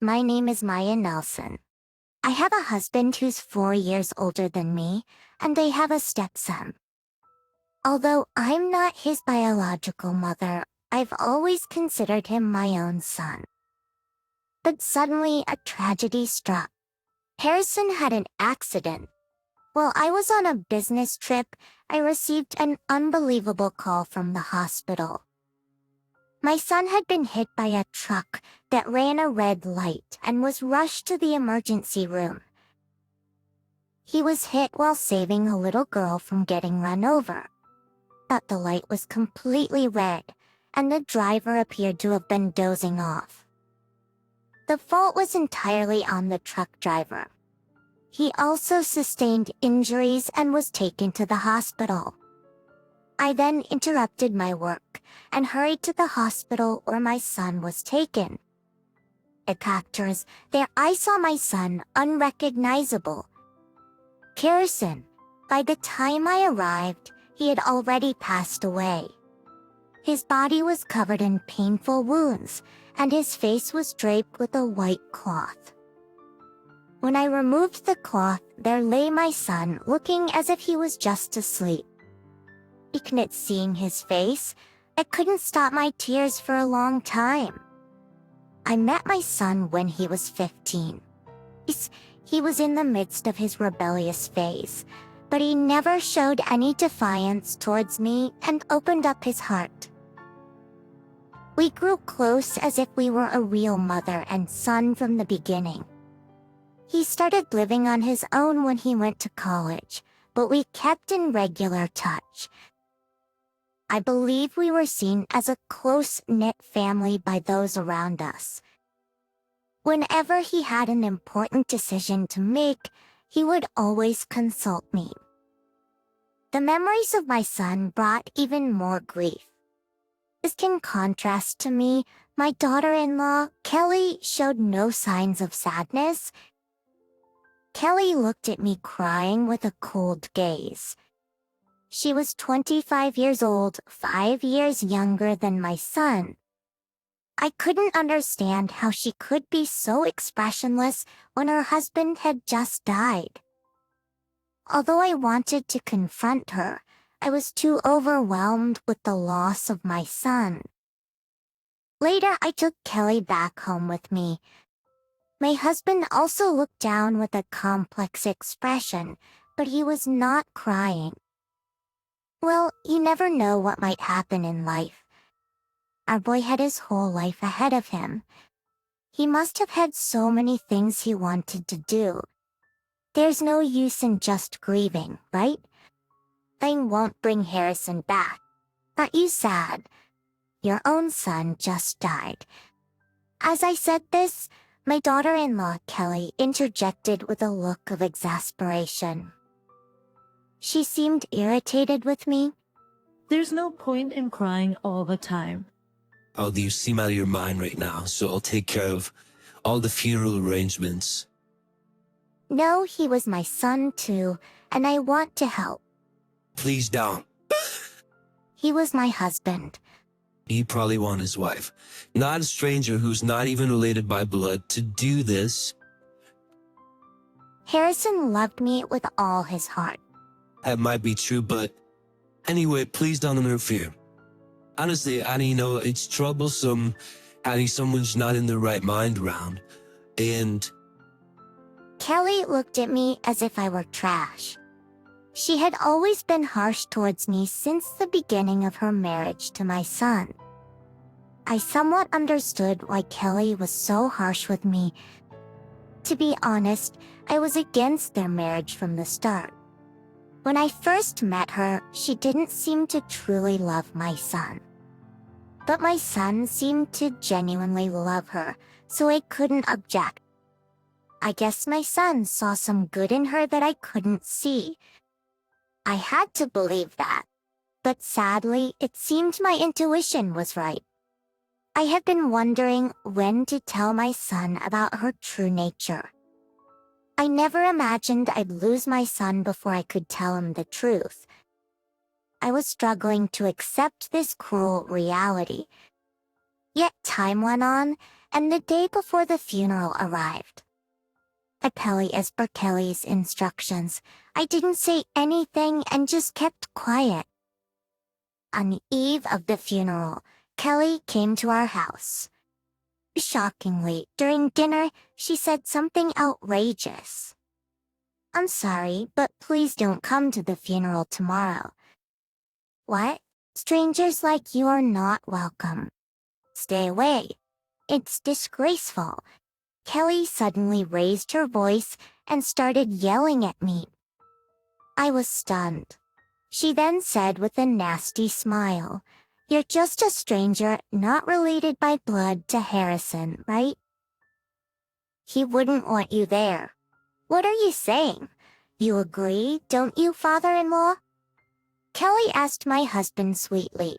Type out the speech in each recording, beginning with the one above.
My name is Maya Nelson. I have a husband who's 4 years older than me, and I have a stepson. Although I'm not his biological mother, I've always considered him my own son. But suddenly a tragedy struck. Harrison had an accident. While I was on a business trip, I received an unbelievable call from the hospital. My son had been hit by a truck that ran a red light and was rushed to the emergency room. He was hit while saving a little girl from getting run over. But the light was completely red, and the driver appeared to have been dozing off. The fault was entirely on the truck driver. He also sustained injuries and was taken to the hospital. I then interrupted my work and hurried to the hospital where my son was taken. At doctors, there I saw my son unrecognizable. Harrison. By the time I arrived, he had already passed away. His body was covered in painful wounds, and his face was draped with a white cloth. When I removed the cloth, there lay my son looking as if he was just asleep. At seeing his face, I couldn't stop my tears for a long time. I met my son when he was 15. He was in the midst of his rebellious phase, but he never showed any defiance towards me and opened up his heart. We grew close as if we were a real mother and son from the beginning. He started living on his own when he went to college, but we kept in regular touch. I believe we were seen as a close-knit family by those around us. Whenever he had an important decision to make, he would always consult me. The memories of my son brought even more grief. In contrast to me, my daughter-in-law, Kelly, showed no signs of sadness. Kelly looked at me crying with a cold gaze. She was 25 years old, 5 years younger than my son. I couldn't understand how she could be so expressionless when her husband had just died. Although I wanted to confront her, I was too overwhelmed with the loss of my son. Later, I took Kelly back home with me. My husband also looked down with a complex expression, but he was not crying. Well, you never know what might happen in life. Our boy had his whole life ahead of him. He must have had so many things he wanted to do. There's no use in just grieving, right? Thing won't bring Harrison back. Aren't you sad? Your own son just died. As I said this, my daughter-in-law Kelly interjected with a look of exasperation. She seemed irritated with me. There's no point in crying all the time. Oh, you seem out of your mind right now, so I'll take care of all the funeral arrangements. No, he was my son too, and I want to help. Please don't. He was my husband. He probably wanted his wife, not a stranger who's not even related by blood, to do this. Harrison loved me with all his heart. That might be true, but anyway, please don't interfere. Honestly, it's troublesome having someone's not in the right mind around. And Kelly looked at me as if I were trash. She had always been harsh towards me since the beginning of her marriage to my son. I somewhat understood why Kelly was so harsh with me. To be honest, I was against their marriage from the start. When I first met her, she didn't seem to truly love my son. But my son seemed to genuinely love her, so I couldn't object. I guess my son saw some good in her that I couldn't see. I had to believe that. But sadly, it seemed my intuition was right. I have been wondering when to tell my son about her true nature. I never imagined I'd lose my son before I could tell him the truth. I was struggling to accept this cruel reality. Yet time went on, and the day before the funeral arrived. Apparently, as per Kelly's instructions, I didn't say anything and just kept quiet. On the eve of the funeral, Kelly came to our house. Shockingly, during dinner, she said something outrageous. "I'm sorry, but please don't come to the funeral tomorrow." "What? Strangers like you are not welcome. Stay away. It's disgraceful." Kelly suddenly raised her voice and started yelling at me. I was stunned. She then said with a nasty smile, "You're just a stranger, not related by blood to Harrison, right? He wouldn't want you there." "What are you saying? You agree, don't you, father-in-law?" Kelly asked my husband sweetly.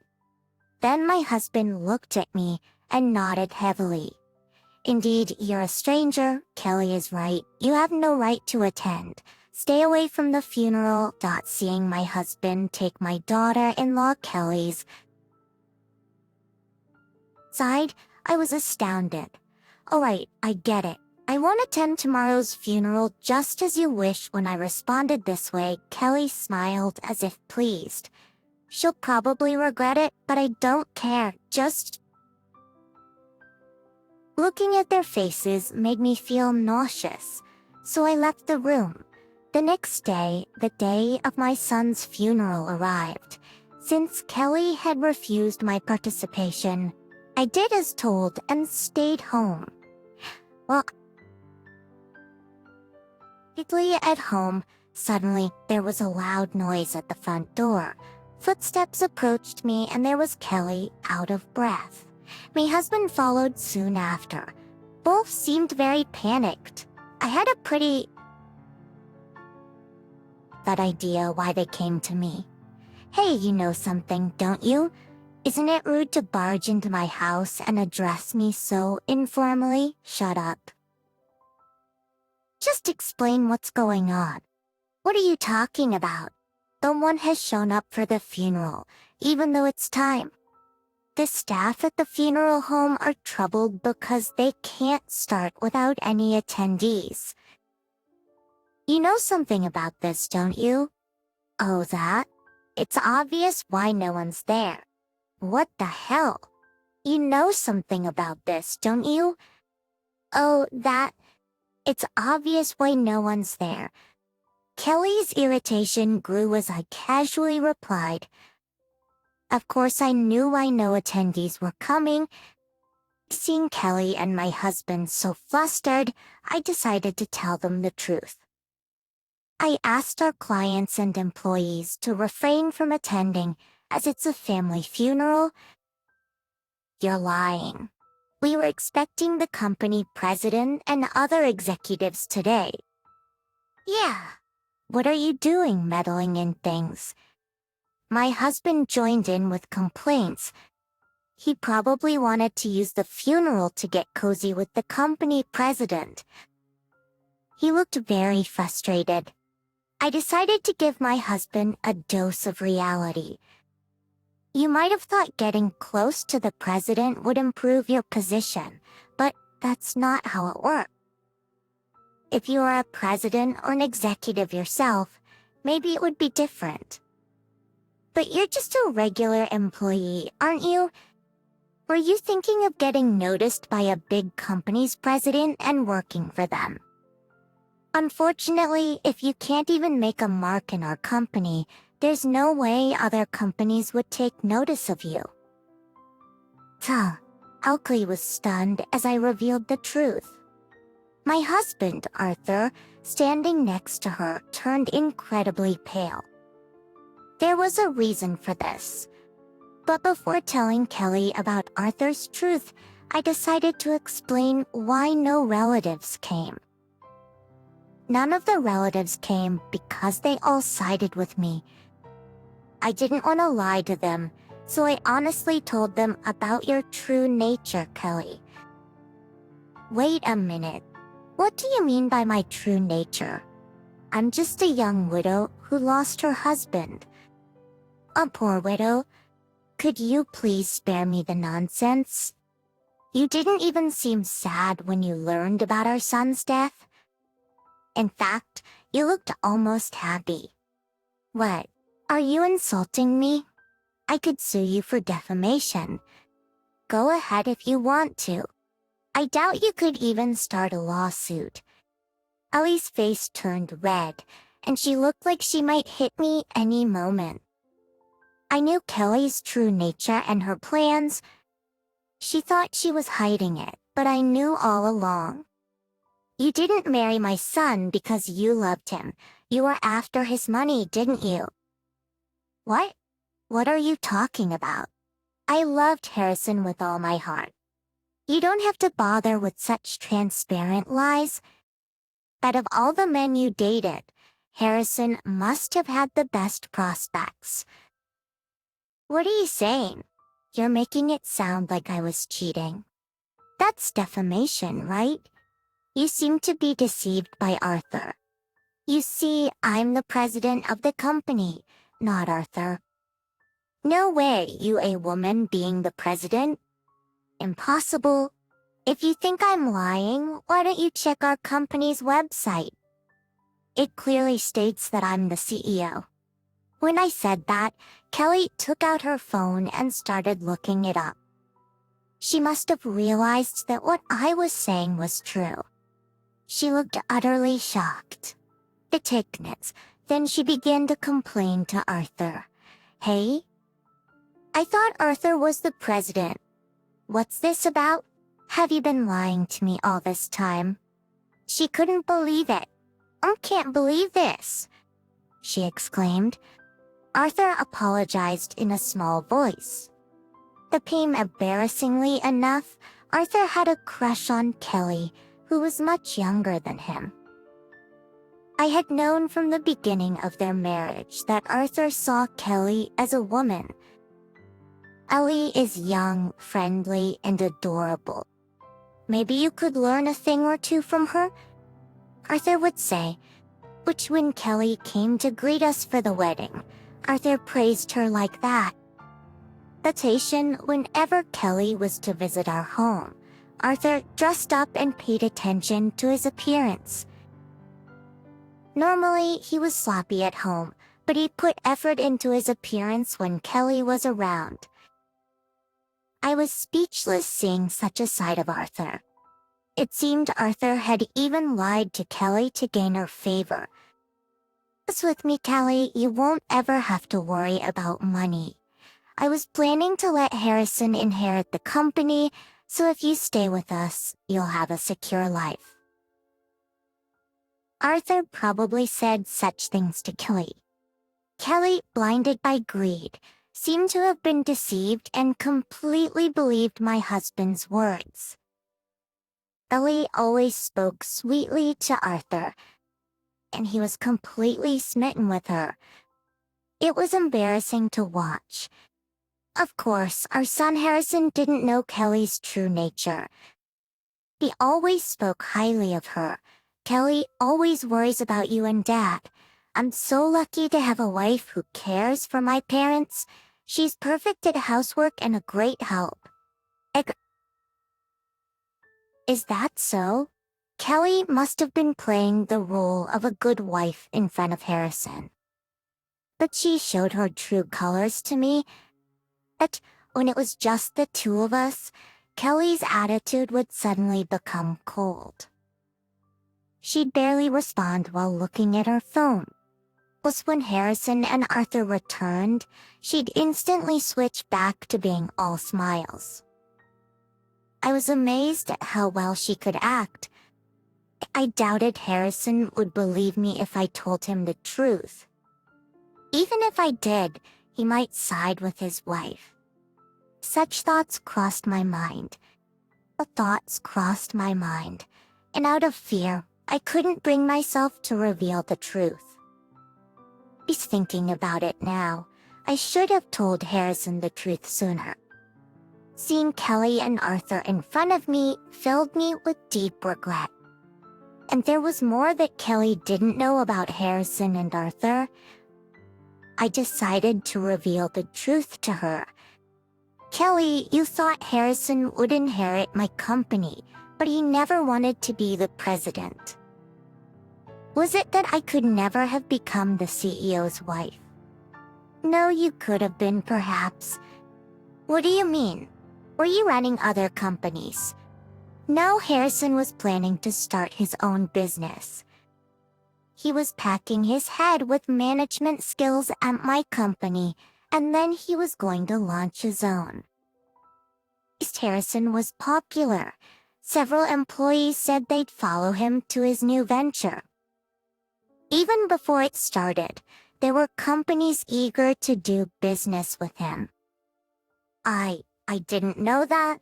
Then my husband looked at me and nodded heavily. "Indeed, you're a stranger. Kelly is right. You have no right to attend. Stay away from the funeral." Seeing my husband take my daughter-in-law Kelly's side, I was astounded. "All right, I get it. I won't attend tomorrow's funeral just as you wish." When I responded this way, Kelly smiled as if pleased. "She'll probably regret it, but I don't care. Just..." Looking at their faces made me feel nauseous, so I left the room. The next day, the day of my son's funeral arrived. Since Kelly had refused my participation, I did as told and stayed home. Well, at home, suddenly there was a loud noise at the front door. Footsteps approached me and there was Kelly, out of breath. My husband followed soon after. Both seemed very panicked. I had a pretty good idea why they came to me. "Hey, you know something, don't you? Isn't it rude to barge into my house and address me so informally?" "Shut up. Just explain what's going on." "What are you talking about? No one has shown up for the funeral, even though it's time. The staff at the funeral home are troubled because they can't start without any attendees. You know something about this, don't you?" "Oh, that? It's obvious why no one's there." "What the hell? You know something about this, don't you?" "Oh, that? It's obvious why no one's there." Kelly's irritation grew as I casually replied, "Of course I knew why no attendees were coming." Seeing Kelly and my husband so flustered, I decided to tell them the truth. I asked our clients and employees to refrain from attending as it's a family funeral. "You're lying. We were expecting the company president and other executives today." "Yeah. What are you doing meddling in things?" My husband joined in with complaints. He probably wanted to use the funeral to get cozy with the company president. He looked very frustrated. I decided to give my husband a dose of reality. "You might have thought getting close to the president would improve your position, but that's not how it works. If you are a president or an executive yourself, maybe it would be different. But you're just a regular employee, aren't you? Were you thinking of getting noticed by a big company's president and working for them? Unfortunately, if you can't even make a mark in our company, there's no way other companies would take notice of you." Alkley was stunned as I revealed the truth. My husband, Arthur, standing next to her, turned incredibly pale. There was a reason for this. But before telling Kelly about Arthur's truth, I decided to explain why no relatives came. None of the relatives came because they all sided with me. I didn't want to lie to them, so I honestly told them about your true nature, Kelly. Wait a minute. What do you mean by my true nature? I'm just a young widow who lost her husband. A poor widow. Could you please spare me the nonsense? You didn't even seem sad when you learned about our son's death. In fact, you looked almost happy. What? Are you insulting me? I could sue you for defamation. Go ahead if you want to. I doubt you could even start a lawsuit. Ellie's face turned red, and she looked like she might hit me any moment. I knew Kelly's true nature and her plans. She thought she was hiding it, but I knew all along. You didn't marry my son because you loved him. You were after his money, didn't you? What? What are you talking about? I loved Harrison with all my heart. You don't have to bother with such transparent lies. But of all the men you dated, Harrison must have had the best prospects. What are you saying? You're making it sound like I was cheating. That's defamation, right? You seem to be deceived by Arthur. You see, I'm the president of the company, not Arthur. No way, you a woman being the president. Impossible. If you think I'm lying, why don't you check our company's website? It clearly states that I'm the CEO. When I said that, Kelly took out her phone and started looking it up. She must have realized that what I was saying was true. She looked utterly shocked. Then she began to complain to Arthur. Hey? I thought Arthur was the president. What's this about? Have you been lying to me all this time? She couldn't believe it. I can't believe this, she exclaimed. Arthur apologized in a small voice. The pain, embarrassingly enough, Arthur had a crush on Kelly, who was much younger than him. I had known from the beginning of their marriage that Arthur saw Kelly as a woman. Ellie is young, friendly, and adorable. Maybe you could learn a thing or two from her, Arthur would say, which when Kelly came to greet us for the wedding, Arthur praised her like that. Whenever Kelly was to visit our home, Arthur dressed up and paid attention to his appearance. Normally, he was sloppy at home, but he put effort into his appearance when Kelly was around. I was speechless seeing such a side of Arthur. It seemed Arthur had even lied to Kelly to gain her favor. As with me, Kelly, you won't ever have to worry about money. I was planning to let Harrison inherit the company, so if you stay with us, you'll have a secure life. Arthur probably said such things to Kelly. Kelly, blinded by greed, seemed to have been deceived and completely believed my husband's words. Ellie always spoke sweetly to Arthur, and he was completely smitten with her. It was embarrassing to watch. Of course, our son Harrison didn't know Kelly's true nature. He always spoke highly of her. Kelly always worries about you and Dad. I'm so lucky to have a wife who cares for my parents. She's perfect at housework and a great help. Is that so? Kelly must have been playing the role of a good wife in front of Harrison. But she showed her true colors to me. When it was just the two of us, Kelly's attitude would suddenly become cold. She'd barely respond while looking at her phone. Was when Harrison and Arthur returned, she'd instantly switch back to being all smiles. I was amazed at how well she could act. I doubted Harrison would believe me if I told him the truth. Even if I did, he might side with his wife. Such thoughts crossed my mind. And out of fear, I couldn't bring myself to reveal the truth. He's thinking about it now. I should have told Harrison the truth sooner. Seeing Kelly and Arthur in front of me filled me with deep regret. And there was more that Kelly didn't know about Harrison and Arthur. I decided to reveal the truth to her. Kelly, you thought Harrison would inherit my company, but he never wanted to be the president. Was it that I could never have become the CEO's wife? No, you could have been, perhaps. What do you mean? Were you running other companies? No, Harrison was planning to start his own business. He was packing his head with management skills at my company, and then he was going to launch his own. Harrison was popular. Several employees said they'd follow him to his new venture. Even before it started, there were companies eager to do business with him. I didn't know that.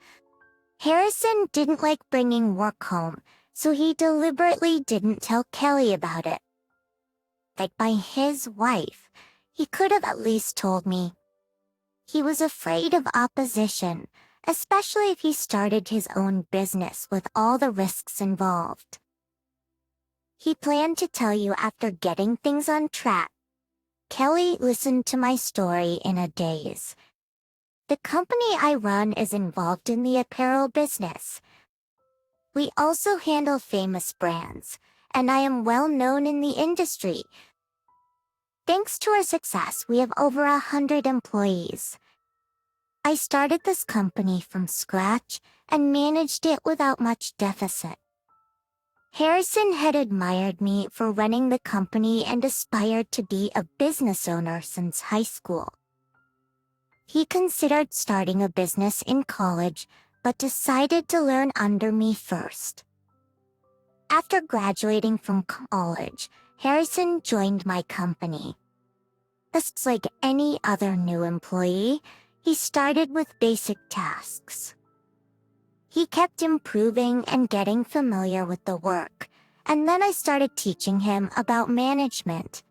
Harrison didn't like bringing work home, so he deliberately didn't tell Kelly about it. Like by his wife, he could have at least told me. He was afraid of opposition, especially if he started his own business with all the risks involved. He planned to tell you after getting things on track. Kelly listened to my story in a daze. The company I run is involved in the apparel business. We also handle famous brands, and I am well known in the industry. Thanks to our success, we have over 100 employees. I started this company from scratch and managed it without much deficit. Harrison had admired me for running the company and aspired to be a business owner since high school. He considered starting a business in college, but decided to learn under me first. After graduating from college, Harrison joined my company. Just like any other new employee, he started with basic tasks. He kept improving and getting familiar with the work, and then I started teaching him about management.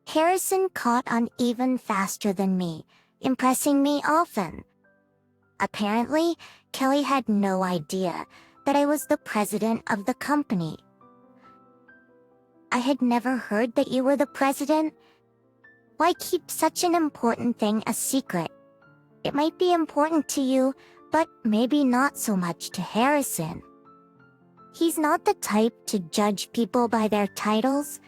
Harrison caught on even faster than me, impressing me often. Apparently, Kelly had no idea that I was the president of the company. I had never heard that you were the president. Why keep such an important thing a secret? It might be important to you, but maybe not so much to Harrison. He's not the type to judge people by their titles.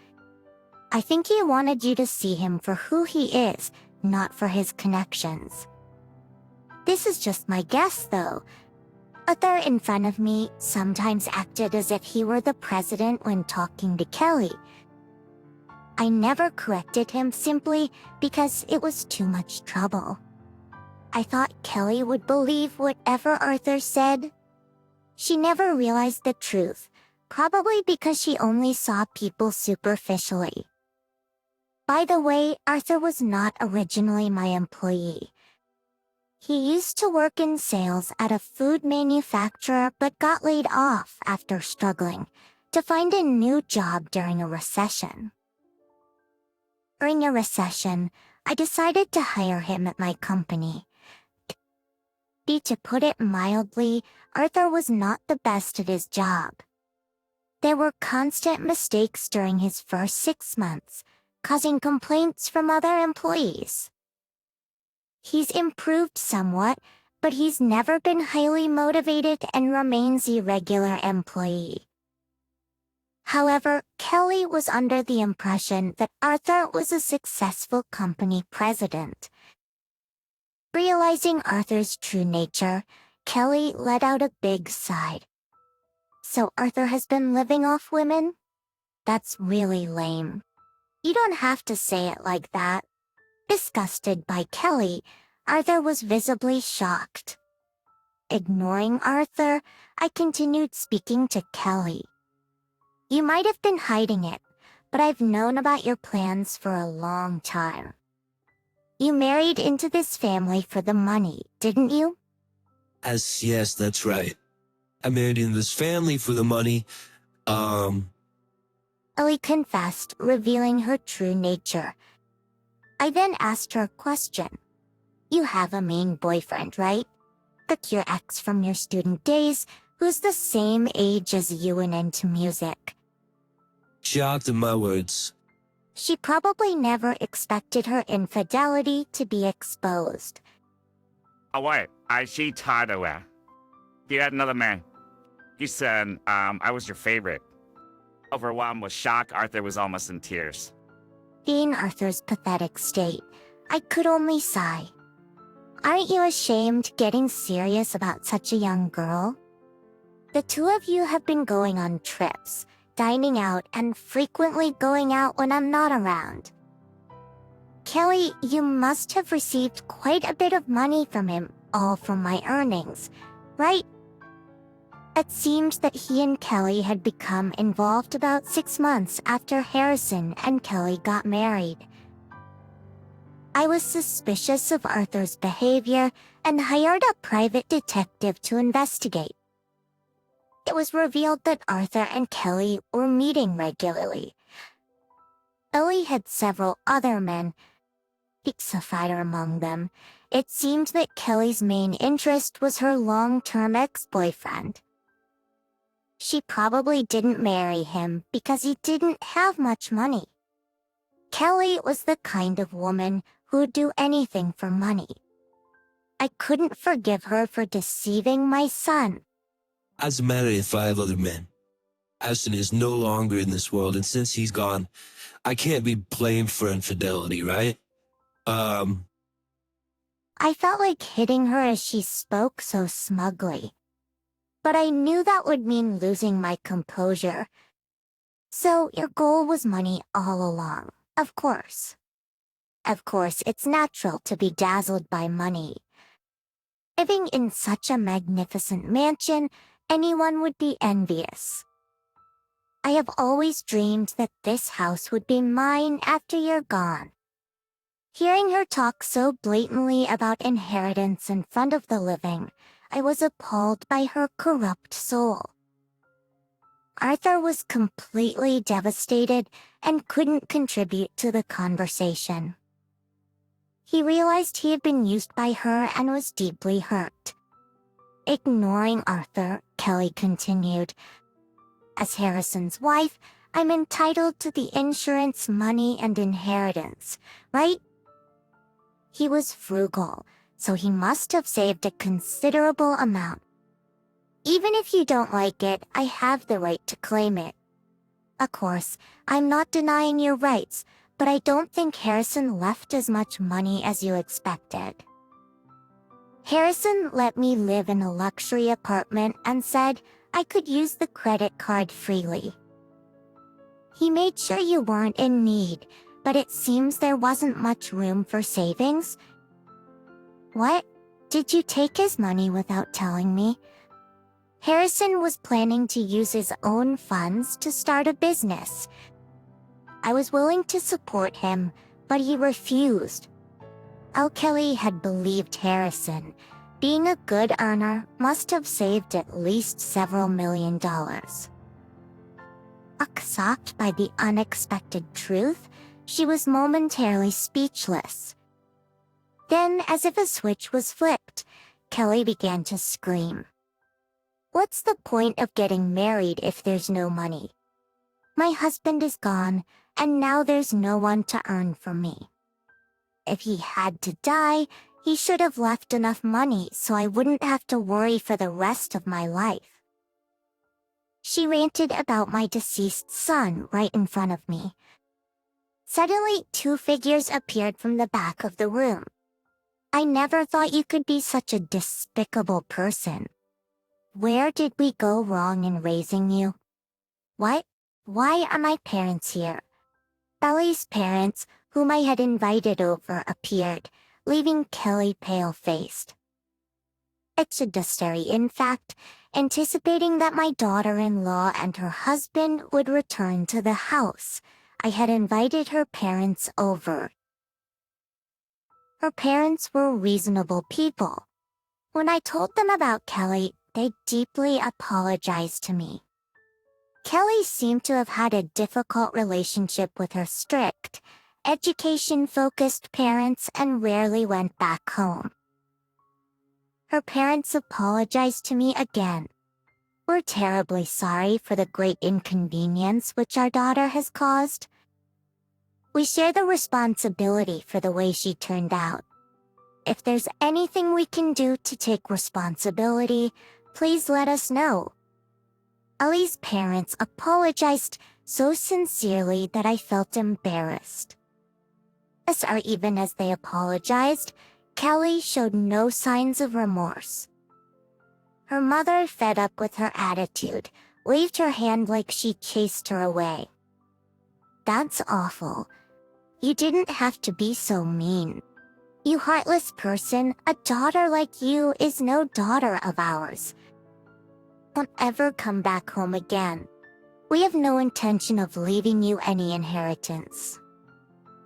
I think he wanted you to see him for who he is, not for his connections. This is just my guess, though. Arthur in front of me sometimes acted as if he were the president when talking to Kelly. I never corrected him simply because it was too much trouble. I thought Kelly would believe whatever Arthur said. She never realized the truth, probably because she only saw people superficially. By the way, Arthur was not originally my employee. He used to work in sales at a food manufacturer but got laid off after struggling to find a new job during a recession. During a recession, I decided to hire him at my company. To put it mildly, Arthur was not the best at his job. There were constant mistakes during his first 6 months, causing complaints from other employees. He's improved somewhat, but he's never been highly motivated and remains a regular employee. However, Kelly was under the impression that Arthur was a successful company president. Realizing Arthur's true nature, Kelly let out a big sigh. So Arthur has been living off women? That's really lame. You don't have to say it like that. Disgusted by Kelly, Arthur was visibly shocked. Ignoring Arthur, I continued speaking to Kelly. You might have been hiding it, but I've known about your plans for a long time. You married into this family for the money, didn't you? Yes, that's right. I married in this family for the money. Ellie confessed, revealing her true nature. I then asked her a question. You have a main boyfriend, right? Like your ex from your student days, who's the same age as you and into music. Shocked at my words. She probably never expected her infidelity to be exposed. Oh wait, she tied away. He had another man. He said, I was your favorite. Overwhelmed with shock, Arthur was almost in tears. Seeing Arthur's pathetic state, I could only sigh. Aren't you ashamed getting serious about such a young girl? The two of you have been going on trips, dining out, and frequently going out when I'm not around. Kelly, you must have received quite a bit of money from him, all from my earnings, right? It seemed that he and Kelly had become involved about 6 months after Harrison and Kelly got married. I was suspicious of Arthur's behavior and hired a private detective to investigate. It was revealed that Arthur and Kelly were meeting regularly. Kelly had several other men, pizza fighter among them. It seemed that Kelly's main interest was her long-term ex-boyfriend. She probably didn't marry him because he didn't have much money. Kelly was the kind of woman who would do anything for money. I couldn't forgive her for deceiving my son. As married to 5 other men. Ashton is no longer in this world, and since he's gone, I can't be blamed for infidelity, right? I felt like hitting her as she spoke so smugly. But I knew that would mean losing my composure. So your goal was money all along, of course. Of course, it's natural to be dazzled by money. Living in such a magnificent mansion, anyone would be envious. I have always dreamed that this house would be mine after you're gone. Hearing her talk so blatantly about inheritance in front of the living, I was appalled by her corrupt soul. Arthur was completely devastated and couldn't contribute to the conversation. He realized he had been used by her and was deeply hurt. Ignoring Arthur, Kelly continued, "As Harrison's wife, I'm entitled to the insurance money and inheritance, right?" He was frugal, so he must have saved a considerable amount. Even if you don't like it, I have the right to claim it. Of course, I'm not denying your rights, but I don't think Harrison left as much money as you expected. Harrison let me live in a luxury apartment and said I could use the credit card freely. He made sure you weren't in need, but it seems there wasn't much room for savings. What? Did you take his money without telling me? Harrison was planning to use his own funds to start a business. I was willing to support him, but he refused. Kelly had believed Harrison, being a good earner, must have saved at least several $1,000,000. Shocked by the unexpected truth, she was momentarily speechless. Then, as if a switch was flipped, Kelly began to scream. "What's the point of getting married if there's no money? My husband is gone, and now there's no one to earn for me. If he had to die, he should have left enough money so I wouldn't have to worry for the rest of my life." She ranted about my deceased son right in front of me. Suddenly, 2 figures appeared from the back of the room. "I never thought you could be such a despicable person. Where did we go wrong in raising you? What? Why are my parents here?" Kelly's parents, whom I had invited over, appeared, leaving Kelly pale-faced. Exodustary, in fact, anticipating that my daughter-in-law and her husband would return to the house, I had invited her parents over. Her parents were reasonable people. When I told them about Kelly, they deeply apologized to me. Kelly seemed to have had a difficult relationship with her strict, education-focused parents and rarely went back home. Her parents apologized to me again. "We're terribly sorry for the great inconvenience which our daughter has caused. We share the responsibility for the way she turned out. If there's anything we can do to take responsibility, please let us know. Ellie's parents apologized so sincerely that I felt embarrassed. Even as they apologized, Kelly showed no signs of remorse. Her mother, fed up with her attitude, waved her hand like she chased her away. That's awful. You didn't have to be so mean. You heartless person, a daughter like you is no daughter of ours. Don't ever come back home again. We have no intention of leaving you any inheritance.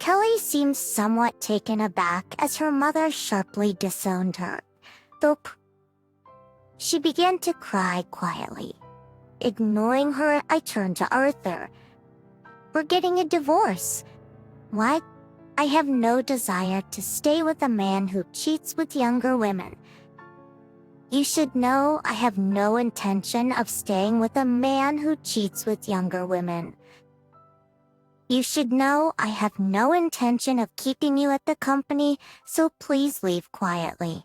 Kelly seemed somewhat taken aback as her mother sharply disowned her. She began to cry quietly. Ignoring her, I turned to Arthur. We're getting a divorce. What? I have no desire to stay with a man who cheats with younger women. You should know I have no intention of staying with a man who cheats with younger women. You should know I have no intention of keeping you at the company, so please leave quietly.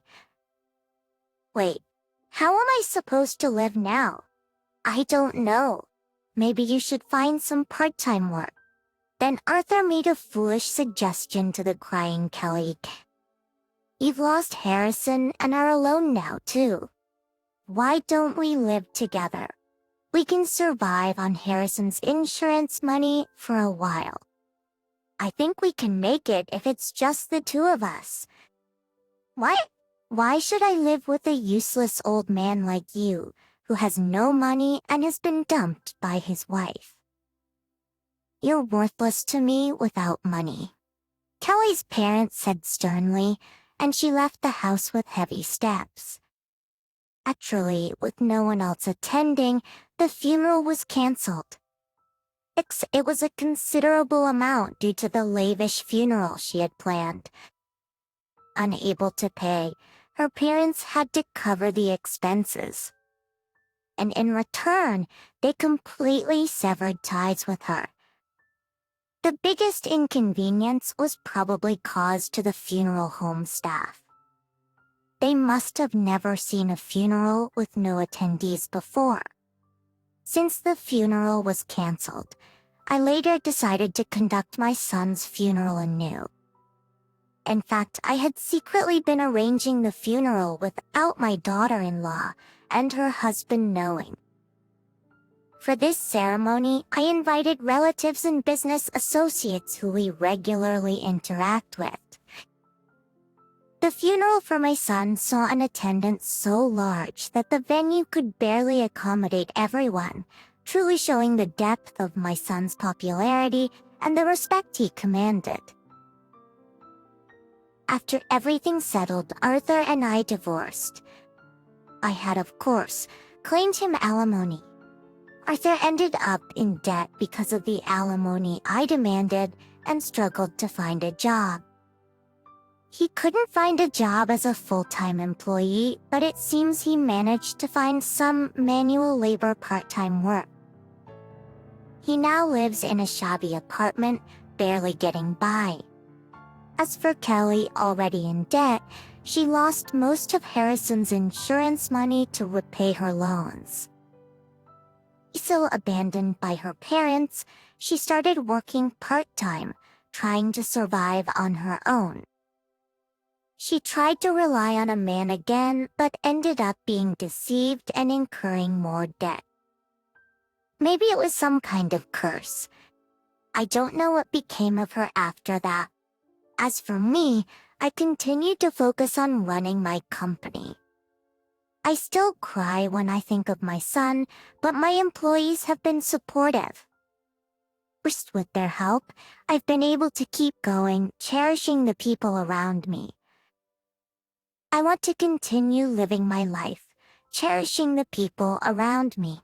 Wait, how am I supposed to live now? I don't know. Maybe you should find some part-time work. Then Arthur made a foolish suggestion to the crying Kelly. You've lost Harrison and are alone now, too. Why don't we live together? We can survive on Harrison's insurance money for a while. I think we can make it if it's just the two of us. What? Why should I live with a useless old man like you, who has no money and has been dumped by his wife? You're worthless to me without money, Kelly's parents said sternly, and she left the house with heavy steps. Actually, with no one else attending, the funeral was canceled. It was a considerable amount due to the lavish funeral she had planned. Unable to pay, her parents had to cover the expenses. And in return, they completely severed ties with her. The biggest inconvenience was probably caused to the funeral home staff. They must have never seen a funeral with no attendees before. Since the funeral was canceled, I later decided to conduct my son's funeral anew. In fact, I had secretly been arranging the funeral without my daughter-in-law and her husband knowing. For this ceremony, I invited relatives and business associates who we regularly interact with. The funeral for my son saw an attendance so large that the venue could barely accommodate everyone, truly showing the depth of my son's popularity and the respect he commanded. After everything settled, Arthur and I divorced. I had, of course, claimed him alimony. Arthur ended up in debt because of the alimony I demanded and struggled to find a job. He couldn't find a job as a full-time employee, but it seems he managed to find some manual labor part-time work. He now lives in a shabby apartment, barely getting by. As for Kelly, already in debt, she lost most of Harrison's insurance money to repay her loans. Still abandoned by her parents, she started working part-time, trying to survive on her own. She tried to rely on a man again, but ended up being deceived and incurring more debt. Maybe it was some kind of curse. I don't know what became of her after that. As for me, I continued to focus on running my company. I still cry when I think of my son, but my employees have been supportive. With their help, I've been able to keep going, cherishing the people around me. I want to continue living my life, cherishing the people around me.